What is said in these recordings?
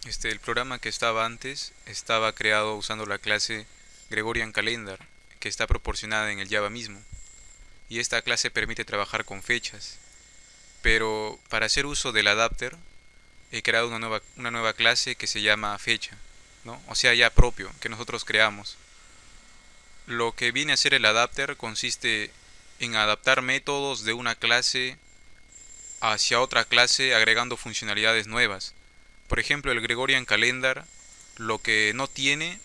El programa que estaba antes estaba creado usando la clase Gregorian Calendar, que está proporcionada en el Java mismo, y esta clase permite trabajar con fechas. Pero para hacer uso del adapter, he creado una nueva clase que se llama fecha, ¿no? O sea, ya propio, que nosotros creamos. Lo que viene a ser el adapter consiste en adaptar métodos de una clase hacia otra clase agregando funcionalidades nuevas. Por ejemplo, el Gregorian Calendar lo que no tiene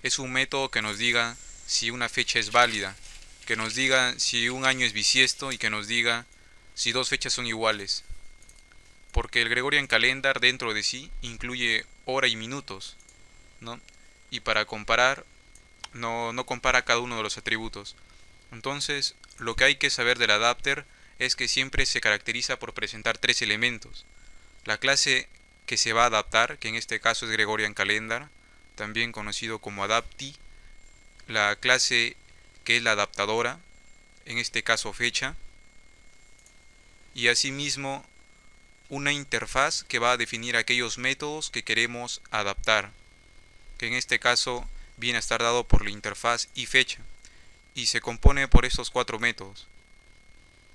es un método que nos diga si una fecha es válida, que nos diga si un año es bisiesto y que nos diga si dos fechas son iguales. Porque el Gregorian Calendar dentro de sí incluye hora y minutos, ¿no? Y para comparar, no compara cada uno de los atributos. Entonces, lo que hay que saber del adapter es que siempre se caracteriza por presentar tres elementos. La clase que se va a adaptar, que en este caso es Gregorian Calendar, también conocido como adapti, la clase que es la adaptadora, en este caso fecha, y asimismo una interfaz que va a definir aquellos métodos que queremos adaptar, que en este caso viene a estar dado por la interfaz y fecha, y se compone por estos cuatro métodos,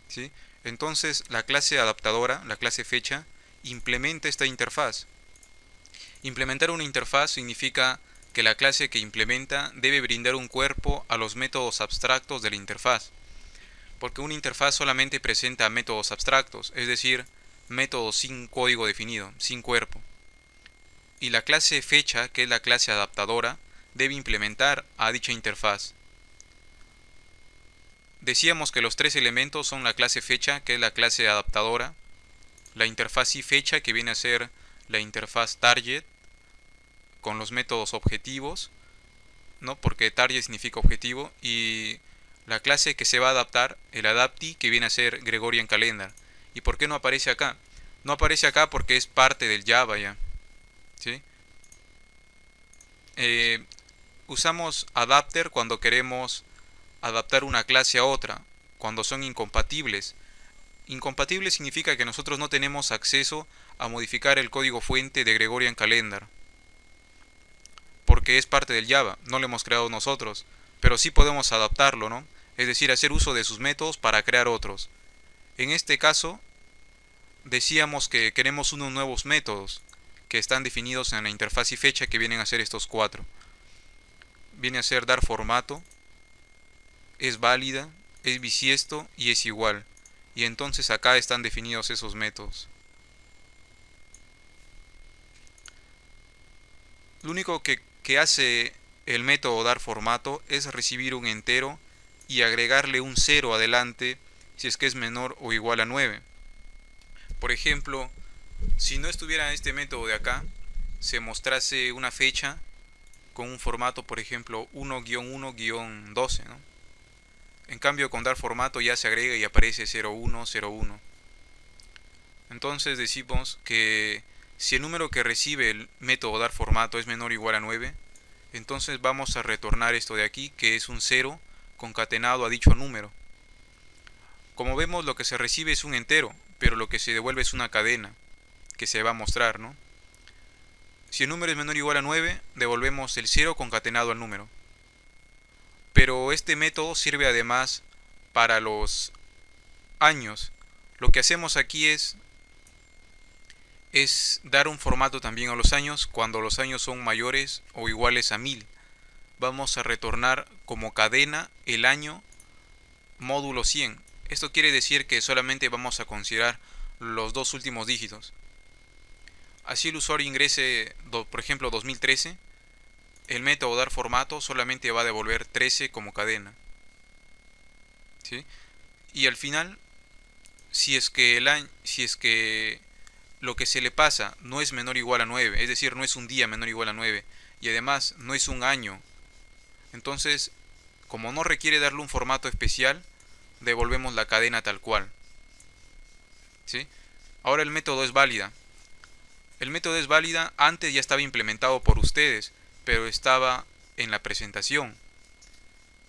¿sí? Entonces la clase adaptadora, la clase fecha, implementa esta interfaz. Implementar una interfaz significa que la clase que implementa debe brindar un cuerpo a los métodos abstractos de la interfaz, porque una interfaz solamente presenta métodos abstractos, es decir, métodos sin código definido, sin cuerpo. Y la clase fecha, que es la clase adaptadora, debe implementar a dicha interfaz. Decíamos que los tres elementos son la clase fecha, que es la clase adaptadora, la interfaz y fecha, que viene a ser la interfaz target, con los métodos objetivos, ¿no? Porque target significa objetivo, y la clase que se va a adaptar, el adapti, que viene a ser Gregorian Calendar. ¿Y por qué no aparece acá? No aparece acá porque es parte del Java ya, ¿sí? Eh, Usamos adapter cuando queremos adaptar una clase a otra, cuando son incompatibles. Incompatible significa que nosotros no tenemos acceso a modificar el código fuente de Gregorian Calendar, porque es parte del Java, no lo hemos creado nosotros, pero sí podemos adaptarlo, ¿no? Es decir, hacer uso de sus métodos para crear otros. En este caso, decíamos que queremos unos nuevos métodos que están definidos en la interfaz y fecha, que vienen a ser estos cuatro. Viene a ser dar formato, es válida, es bisiesto y es igual. Y entonces acá están definidos esos métodos. Lo único que hace el método dar formato es recibir un entero y agregarle un cero adelante si es que es menor o igual a 9. Por ejemplo, si no estuviera este método de acá, se mostrase una fecha con un formato, por ejemplo, 1-1-12, ¿no? En cambio, con dar formato ya se agrega y aparece 0101. Entonces decimos que si el número que recibe el método dar formato es menor o igual a 9, entonces vamos a retornar esto de aquí, que es un 0 concatenado a dicho número. Como vemos, lo que se recibe es un entero, pero lo que se devuelve es una cadena que se va a mostrar, ¿no? Si el número es menor o igual a 9, devolvemos el 0 concatenado al número. Pero este método sirve además para los años. Lo que hacemos aquí es dar un formato también a los años cuando los años son mayores o iguales a 1000. Vamos a retornar como cadena el año módulo 100. Esto quiere decir que solamente vamos a considerar los dos últimos dígitos. Así el usuario ingrese, por ejemplo, 2013, el método dar formato solamente va a devolver 13 como cadena, ¿sí? Y al final, si es que lo que se le pasa no es menor o igual a 9, es decir, no es un día menor o igual a 9, y además no es un año, entonces, como no requiere darle un formato especial, devolvemos la cadena tal cual, ¿sí? Ahora el método es válida. El método es válida, antes ya estaba implementado por ustedes, pero estaba en la presentación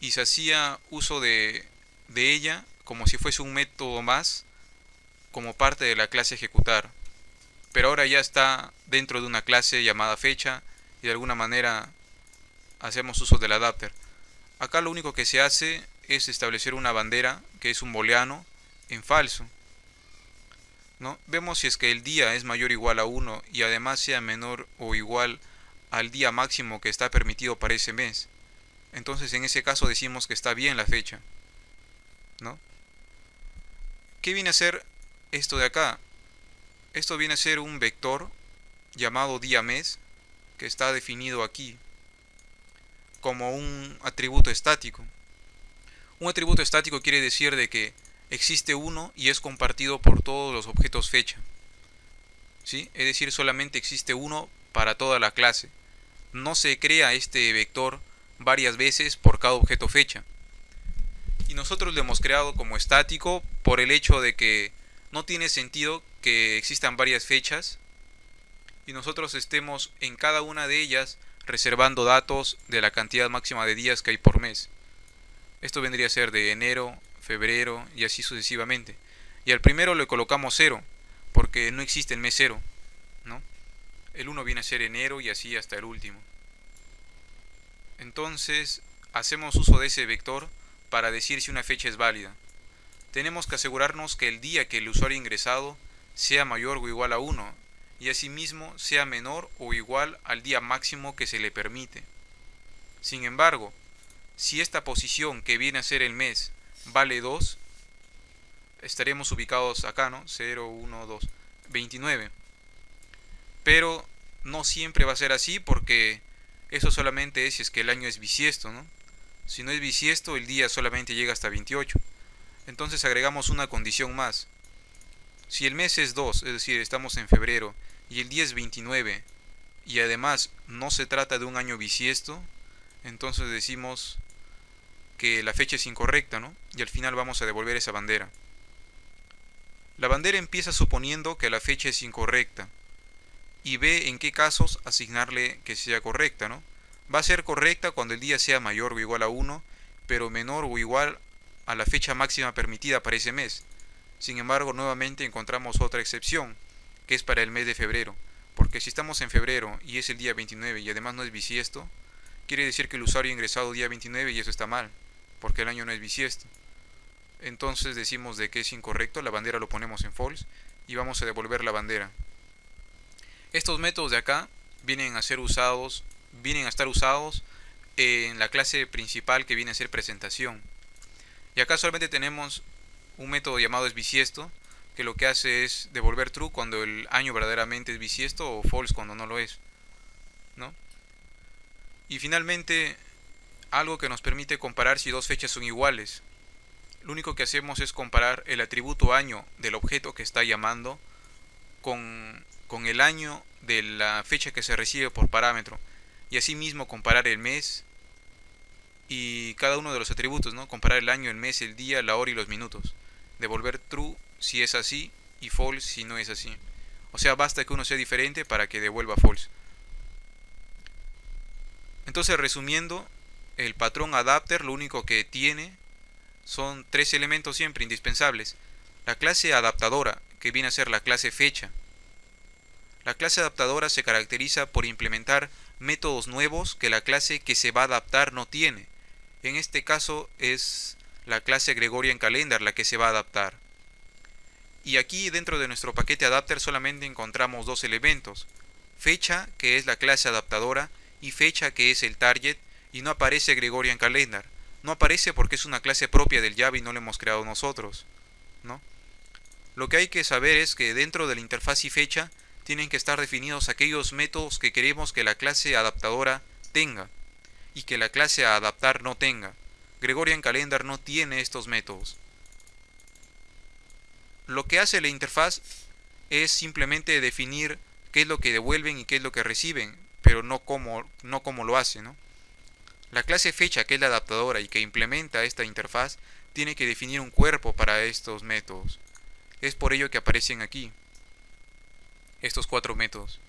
y se hacía uso de ella como si fuese un método más, como parte de la clase ejecutar. pero ahora ya está dentro de una clase llamada fecha y de alguna manera hacemos uso del adapter. Acá lo único que se hace es establecer una bandera que es un booleano en falso, ¿no? Vemos si es que el día es mayor o igual a 1 y además sea menor o igual al día máximo que está permitido para ese mes. Entonces en ese caso decimos que está bien la fecha, ¿no? ¿Qué viene a ser esto de acá? Esto viene a ser un vector llamado día mes que está definido aquí como un atributo estático. Un atributo estático quiere decir de que existe uno y es compartido por todos los objetos fecha, ¿sí? Es decir, solamente existe uno para toda la clase. No se crea este vector varias veces por cada objeto fecha. Y nosotros lo hemos creado como estático por el hecho de que no tiene sentido que existan varias fechas y nosotros estemos en cada una de ellas reservando datos de la cantidad máxima de días que hay por mes. Esto vendría a ser de enero, febrero y así sucesivamente. Y al primero le colocamos 0 porque no existe el mes 0, ¿no? El 1 viene a ser enero y así hasta el último. Entonces hacemos uso de ese vector para decir si una fecha es válida. Tenemos que asegurarnos que el día que el usuario ha ingresado sea mayor o igual a 1 y asimismo sea menor o igual al día máximo que se le permite. Sin embargo, si esta posición que viene a ser el mes vale 2, estaremos ubicados acá, ¿no? 0, 1, 2, 29. Pero no siempre va a ser así porque eso solamente es si es que el año es bisiesto, ¿no? Si no es bisiesto, el día solamente llega hasta 28. Entonces agregamos una condición más. Si el mes es 2, es decir, estamos en febrero, y el día es 29, y además no se trata de un año bisiesto, entonces decimos que la fecha es incorrecta, ¿no? Y al final vamos a devolver esa bandera. La bandera empieza suponiendo que la fecha es incorrecta, y ve en qué casos asignarle que sea correcta, ¿no? Va a ser correcta cuando el día sea mayor o igual a 1, pero menor o igual a la fecha máxima permitida para ese mes. Sin embargo, nuevamente encontramos otra excepción, que es para el mes de febrero, porque si estamos en febrero y es el día 29 y además no es bisiesto, quiere decir que el usuario ha ingresado día 29 y eso está mal, porque el año no es bisiesto. Entonces decimos de que es incorrecto, la bandera lo ponemos en false y vamos a devolver la bandera. Estos métodos de acá vienen a estar usados en la clase principal que viene a ser presentación. Y acá solamente tenemos un método llamado es bisiesto, que lo que hace es devolver true cuando el año verdaderamente es bisiesto o false cuando no lo es, ¿no? Y finalmente, algo que nos permite comparar si dos fechas son iguales. Lo único que hacemos es comparar el atributo año del objeto que está llamando con el año de la fecha que se recibe por parámetro. Y asimismo comparar el mes y cada uno de los atributos, ¿no? Comparar el año, el mes, el día, la hora y los minutos. Devolver true si es así y false si no es así. O sea, basta que uno sea diferente para que devuelva false. Entonces, resumiendo, el patrón adapter lo único que tiene son tres elementos siempre indispensables. La clase adaptadora, que viene a ser la clase fecha. La clase adaptadora se caracteriza por implementar métodos nuevos que la clase que se va a adaptar no tiene. En este caso es la clase Gregorian Calendar la que se va a adaptar. Y aquí dentro de nuestro paquete adapter solamente encontramos dos elementos. Fecha, que es la clase adaptadora, y fecha, que es el target, y no aparece Gregorian Calendar. No aparece porque es una clase propia del Java y no la hemos creado nosotros, ¿no? Lo que hay que saber es que dentro de la interfaz y fecha tienen que estar definidos aquellos métodos que queremos que la clase adaptadora tenga y que la clase a adaptar no tenga. Gregorian Calendar no tiene estos métodos. Lo que hace la interfaz es simplemente definir qué es lo que devuelven y qué es lo que reciben, pero no cómo lo hace, ¿no? La clase fecha, que es la adaptadora y que implementa esta interfaz, tiene que definir un cuerpo para estos métodos. Es por ello que aparecen aquí estos cuatro métodos.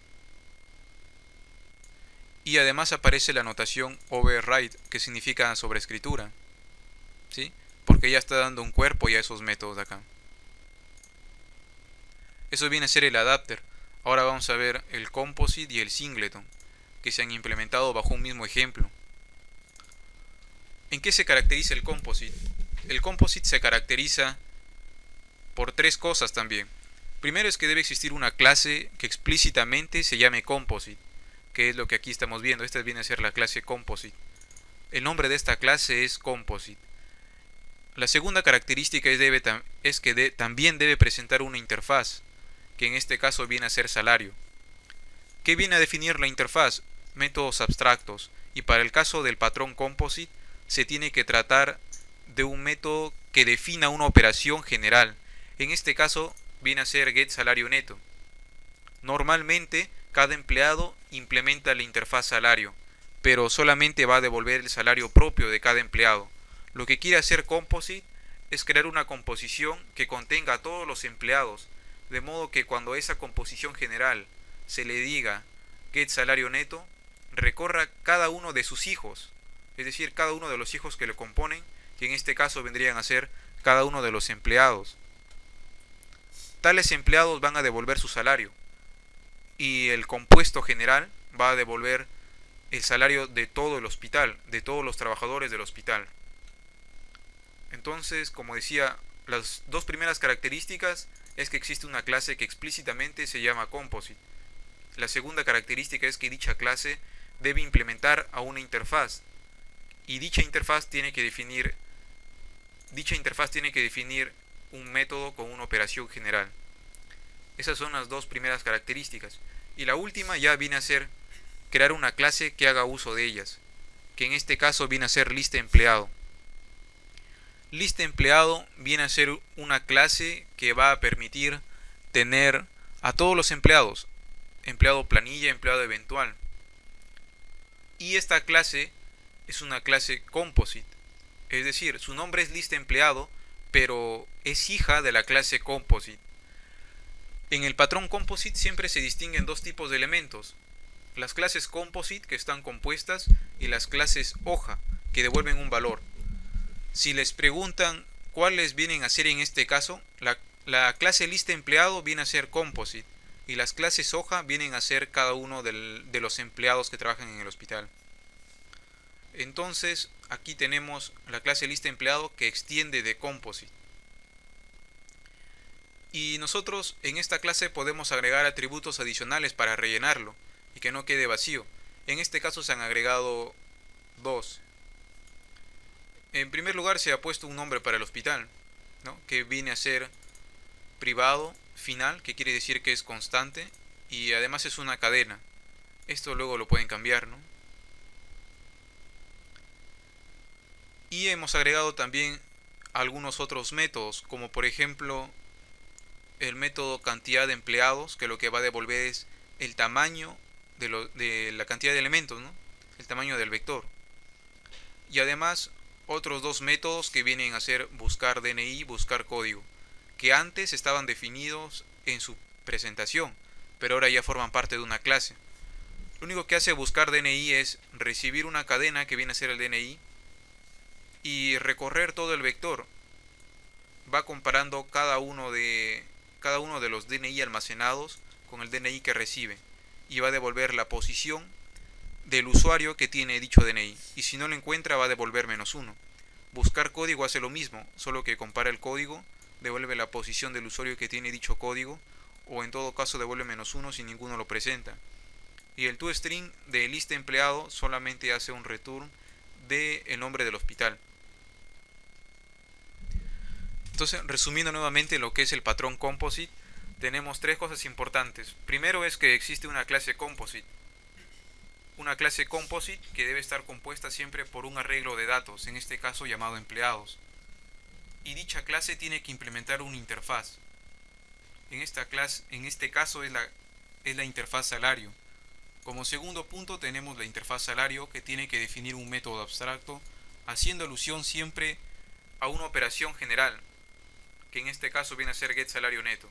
Y además aparece la notación override, que significa sobreescritura, ¿sí? Porque ya está dando un cuerpo ya a esos métodos de acá. Eso viene a ser el adapter. Ahora vamos a ver el composite y el singleton, que se han implementado bajo un mismo ejemplo. ¿En qué se caracteriza el composite? El composite se caracteriza por tres cosas también. Primero es que debe existir una clase que explícitamente se llame composite, que es lo que aquí estamos viendo. Esta viene a ser la clase composite. El nombre de esta clase es composite. La segunda característica es que también debe presentar una interfaz, que en este caso viene a ser salario. ¿Qué viene a definir la interfaz? Métodos abstractos. Y para el caso del patrón composite, se tiene que tratar de un método que defina una operación general. En este caso viene a ser get salario neto. Normalmente cada empleado implementa la interfaz salario, pero solamente va a devolver el salario propio de cada empleado. Lo que quiere hacer composite es crear una composición que contenga a todos los empleados, de modo que cuando esa composición general se le diga get salario neto, recorra cada uno de sus hijos, es decir, cada uno de los hijos que lo componen, que en este caso vendrían a ser cada uno de los empleados. Tales empleados van a devolver su salario y el compuesto general va a devolver el salario de todo el hospital, de todos los trabajadores del hospital. Entonces, como decía, las dos primeras características es que existe una clase que explícitamente se llama composite. La segunda característica es que dicha clase debe implementar a una interfaz y dicha interfaz tiene que definir un método con una operación general. Esas son las dos primeras características. Y la última ya viene a ser crear una clase que haga uso de ellas, que en este caso viene a ser lista empleado. Lista empleado viene a ser una clase que va a permitir tener a todos los empleados, empleado planilla, empleado eventual. Y esta clase es una clase composite, es decir, su nombre es lista empleado, pero es hija de la clase composite. En el patrón composite siempre se distinguen dos tipos de elementos: las clases composite, que están compuestas, y las clases hoja, que devuelven un valor. Si les preguntan cuáles vienen a ser en este caso, la clase lista empleado viene a ser composite y las clases hoja vienen a ser cada uno de los empleados que trabajan en el hospital. Entonces aquí tenemos la clase lista empleado que extiende de composite. Y nosotros en esta clase podemos agregar atributos adicionales para rellenarlo y que no quede vacío. En este caso se han agregado dos. En primer lugar se ha puesto un nombre para el hospital, ¿no?, que viene a ser privado final, que quiere decir que es constante, y además es una cadena. Esto luego lo pueden cambiar, ¿no? Y hemos agregado también algunos otros métodos, como por ejemplo el método cantidad de empleados, que lo que va a devolver es el tamaño de la cantidad de elementos, ¿no?, el tamaño del vector. Y además otros dos métodos que vienen a ser buscar DNI, buscar código, que antes estaban definidos en su presentación, pero ahora ya forman parte de una clase. Lo único que hace buscar DNI es recibir una cadena que viene a ser el DNI y recorrer todo el vector. Va comparando cada uno de los DNI almacenados con el DNI que recibe y va a devolver la posición del usuario que tiene dicho DNI, y si no lo encuentra va a devolver -1. Buscar código hace lo mismo, solo que compara el código, devuelve la posición del usuario que tiene dicho código, o en todo caso devuelve -1 si ninguno lo presenta. Y el toString de lista empleado solamente hace un return del nombre del hospital. Entonces, resumiendo nuevamente lo que es el patrón composite, tenemos tres cosas importantes. Primero es que existe una clase composite. Una clase composite que debe estar compuesta siempre por un arreglo de datos, en este caso llamado empleados. Y dicha clase tiene que implementar una interfaz. En este caso es la interfaz salario. Como segundo punto tenemos la interfaz salario, que tiene que definir un método abstracto, haciendo alusión siempre a una operación general, que en este caso viene a ser get salario neto.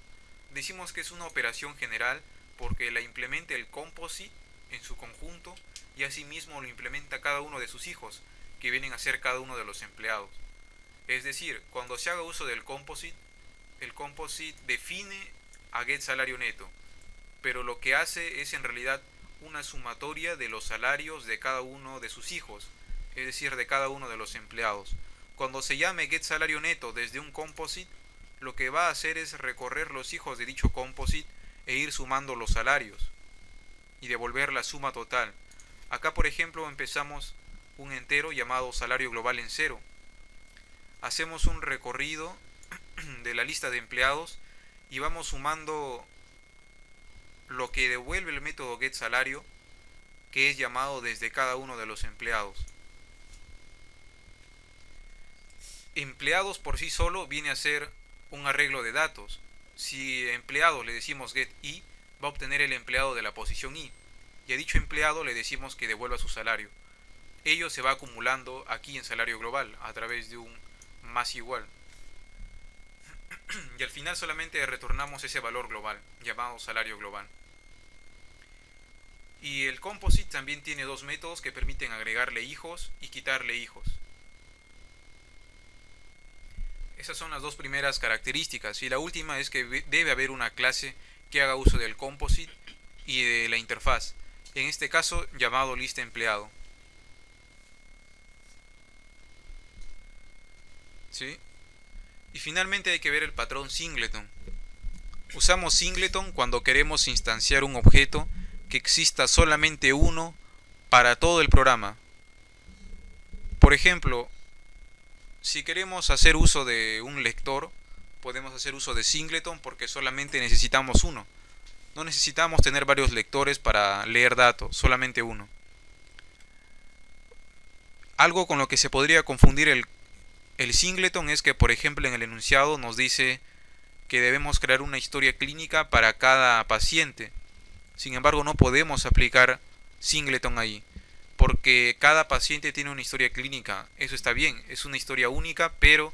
Decimos que es una operación general porque la implementa el composite en su conjunto y asimismo lo implementa cada uno de sus hijos, que vienen a ser cada uno de los empleados. Es decir, cuando se haga uso del composite, el composite define a get salario neto pero lo que hace es en realidad una sumatoria de los salarios de cada uno de sus hijos, es decir, de cada uno de los empleados. Cuando se llame getSalarios desde un composite, lo que va a hacer es recorrer los hijos de dicho composite e ir sumando los salarios y devolver la suma total. Acá, por ejemplo, empezamos un entero llamado salario global en cero. Hacemos un recorrido de la lista de empleados y vamos sumando lo que devuelve el método getSalario, que es llamado desde cada uno de los empleados. Empleados por sí solo viene a ser un arreglo de datos. Si empleado le decimos getI, va a obtener el empleado de la posición I, y a dicho empleado le decimos que devuelva su salario. Ello se va acumulando aquí en salario global a través de un más igual. Y al final solamente retornamos ese valor global, llamado salario global. Y el composite también tiene dos métodos que permiten agregarle hijos y quitarle hijos. Esas son las dos primeras características, y la última es que debe haber una clase que haga uso del composite y de la interfaz, en este caso llamado lista empleado. ¿Sí? Y finalmente hay que ver el patrón singleton. Usamos singleton cuando queremos instanciar un objeto que exista solamente uno para todo el programa. Por ejemplo, si queremos hacer uso de un lector, podemos hacer uso de singleton porque solamente necesitamos uno. No necesitamos tener varios lectores para leer datos, solamente uno. Algo con lo que se podría confundir el singleton es que, por ejemplo, en el enunciado nos dice que debemos crear una historia clínica para cada paciente. Sin embargo, no podemos aplicar singleton ahí, porque cada paciente tiene una historia clínica. Eso está bien, es una historia única, pero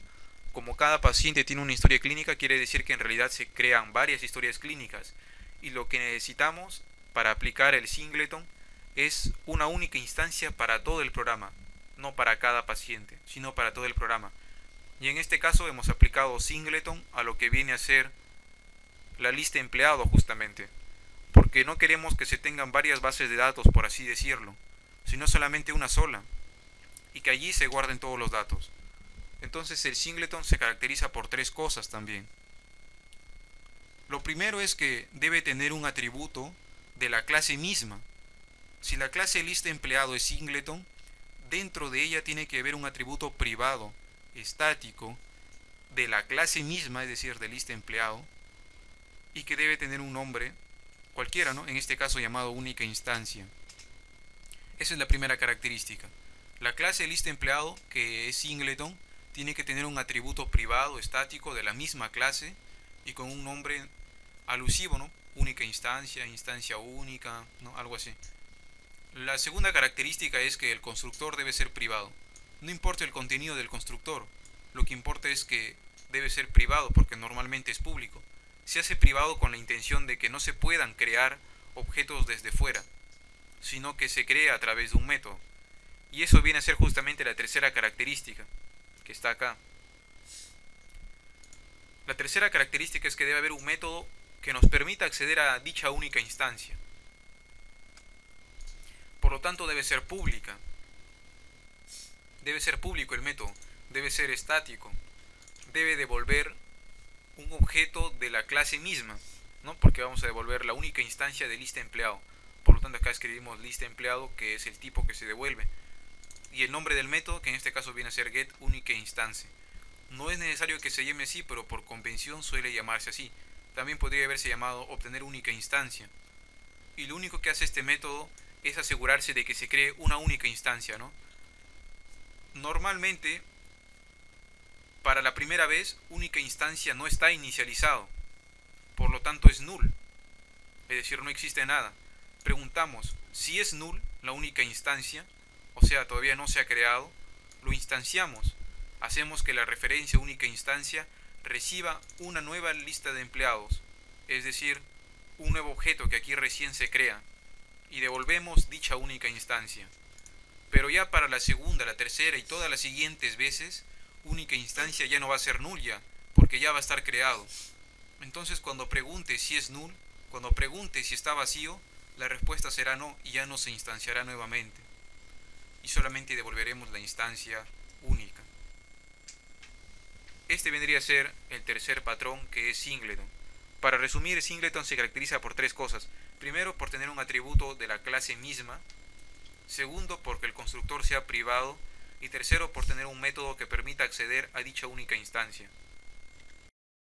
como cada paciente tiene una historia clínica, quiere decir que en realidad se crean varias historias clínicas. Y lo que necesitamos para aplicar el singleton es una única instancia para todo el programa, no para cada paciente, sino para todo el programa. Y en este caso hemos aplicado singleton a lo que viene a ser la lista empleado justamente, porque no queremos que se tengan varias bases de datos, por así decirlo, sino solamente una sola, y que allí se guarden todos los datos. Entonces el singleton se caracteriza por tres cosas también. Lo primero es que debe tener un atributo de la clase misma. Si la clase lista empleado es singleton, dentro de ella tiene que haber un atributo privado, estático, de la clase misma, es decir, de lista empleado, y que debe tener un nombre cualquiera, ¿no? En este caso llamado única instancia. Esa es la primera característica. La clase lista empleado, que es singleton, tiene que tener un atributo privado, estático, de la misma clase y con un nombre alusivo, ¿no? Única instancia, instancia única, ¿no? Algo así. La segunda característica es que el constructor debe ser privado. No importa el contenido del constructor, lo que importa es que debe ser privado porque normalmente es público. Se hace privado con la intención de que no se puedan crear objetos desde fuera, sino que se crea a través de un método. Y eso viene a ser justamente la tercera característica, que está acá. La tercera característica es que debe haber un método que nos permita acceder a dicha única instancia. Por lo tanto, debe ser pública. Debe ser público el método, debe ser estático, debe devolver un objeto de la clase misma, ¿no? Porque vamos a devolver la única instancia de lista empleado. Por lo tanto, acá escribimos lista empleado, que es el tipo que se devuelve. Y el nombre del método, que en este caso viene a ser get única instancia. No es necesario que se llame así, pero por convención suele llamarse así. También podría haberse llamado obtener única instancia. Y lo único que hace este método es asegurarse de que se cree una única instancia, ¿no? Normalmente, para la primera vez, única instancia no está inicializado. Por lo tanto, es null. Es decir, no existe nada. Preguntamos, si es null la única instancia, o sea, todavía no se ha creado, lo instanciamos. Hacemos que la referencia única instancia reciba una nueva lista de empleados, es decir, un nuevo objeto que aquí recién se crea, y devolvemos dicha única instancia. Pero ya para la segunda, la tercera y todas las siguientes veces, única instancia ya no va a ser null ya, porque ya va a estar creado. Entonces cuando pregunte si es null, Cuando pregunte si está vacío, la respuesta será no y ya no se instanciará nuevamente. Y solamente devolveremos la instancia única. Este vendría a ser el tercer patrón, que es singleton. Para resumir, singleton se caracteriza por tres cosas. Primero, por tener un atributo de la clase misma. Segundo, porque el constructor sea privado. Y tercero, por tener un método que permita acceder a dicha única instancia.